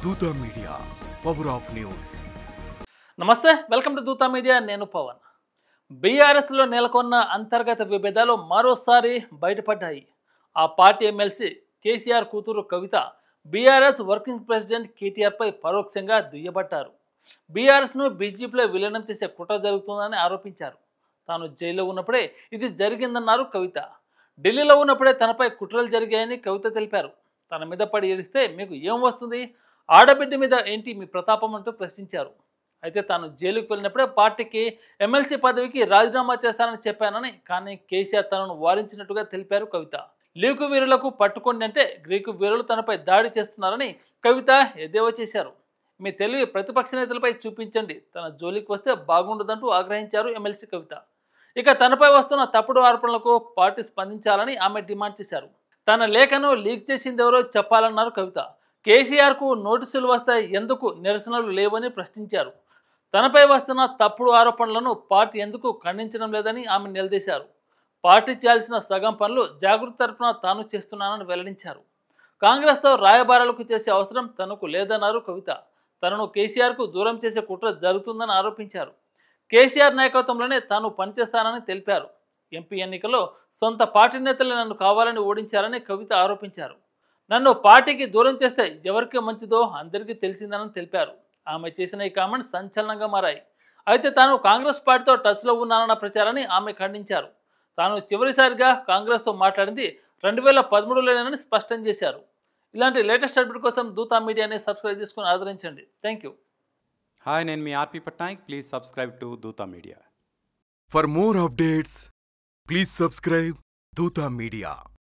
దూత media power of news. నమస్తే, welcome to దూత మీడియా. నేను పవన్. బీఆర్ఎస్లో నెలకొన్న అంతర్గత విభేదాలు మరోసారి బయటపడ్డాయి. ఆ పార్టీ ఎమ్మెల్సీ కేసీఆర్ కూతురు కవిత బీఆర్ఎస్ వర్కింగ్ ప్రెసిడెంట్ కేటీఆర్పై పరోక్షంగా దుయ్యబట్టారు. బీఆర్ఎస్ను బీజేపీలో విలీనం చేసే కుట్ర జరుగుతుందని ఆరోపించారు. తాను జైల్లో ఉన్నప్పుడే ఇది జరిగిందన్నారు కవిత. ఢిల్లీలో ఉన్నప్పుడే తనపై కుట్రలు జరిగాయని కవిత తెలిపారు. తన మీద పడి ఏడిస్తే మీకు ఏం వస్తుంది, ఆడబిడ్డ మీద ఏంటి మీ ప్రతాపం అంటూ ప్రశ్నించారు. అయితే తాను జైలుకు వెళ్ళినప్పుడే పార్టీకి ఎమ్మెల్సీ పదవికి రాజీనామా చేస్తానని చెప్పానని, కానీ కేసీఆర్ తనను వారించినట్టుగా తెలిపారు కవిత. లీకు వీరులకు పట్టుకోండి అంటే గ్రీకు వీరులు తనపై దాడి చేస్తున్నారని కవిత ఎద్దేవా చేశారు. మీ తెలివి ప్రతిపక్ష నేతలపై చూపించండి, తన జోలికి వస్తే బాగుండదంటూ ఆగ్రహించారు ఎమ్మెల్సీ కవిత. ఇక తనపై వస్తున్న తప్పుడు ఆరోపణలకు పార్టీ స్పందించాలని ఆమె డిమాండ్ చేశారు. తన లేఖను లీక్ చేసింది ఎవరో చెప్పాలన్నారు కవిత. కేసీఆర్కు నోటీసులు వస్తాయి, ఎందుకు నిరసనలు లేవని ప్రశ్నించారు. తనపై వస్తున్న తప్పుడు ఆరోపణలను పార్టీ ఎందుకు ఖండించడం లేదని ఆమె నిలదీశారు. పార్టీ చేయాల్సిన సగం పనులు జాగృతి తరపున తాను చేస్తున్నానని వెల్లడించారు. కాంగ్రెస్తో రాయబారాలకు చేసే అవసరం తనకు లేదన్నారు కవిత. తనను కేసీఆర్కు దూరం చేసే కుట్ర జరుగుతుందని ఆరోపించారు. కేసీఆర్ నాయకత్వంలోనే తాను పనిచేస్తానని తెలిపారు. ఎంపీ ఎన్నికల్లో సొంత పార్టీ నేతలు నన్ను కావాలని ఓడించారని కవిత ఆరోపించారు. నన్ను పార్టీకి దూరం చేస్తే ఎవరికి మంచిదో అందరికీ తెలిసిందని తెలిపారు. ఆమె చేసిన ఈ కామెంట్స్ సంచలనంగా మారాయి. అయితే తాను కాంగ్రెస్ పార్టీతో టచ్లో ఉన్నానన్న ప్రచారాన్ని ఆమె ఖండించారు. తాను చివరిసారిగా కాంగ్రెస్తో మాట్లాడింది 2013లోనేనని స్పష్టం చేశారు. ఇలాంటి లేటెస్ట్ అప్డేట్ కోసం దూత మీడియాని సబ్స్క్రైబ్ చేసుకుని ఆదరించండి. Thank you. హాయ్, నేను మీ ఆర్పి పట్నాయక్. ప్లీజ్ సబ్స్క్రైబ్ టు దూత media. For more updates please subscribe దూత మీడియా.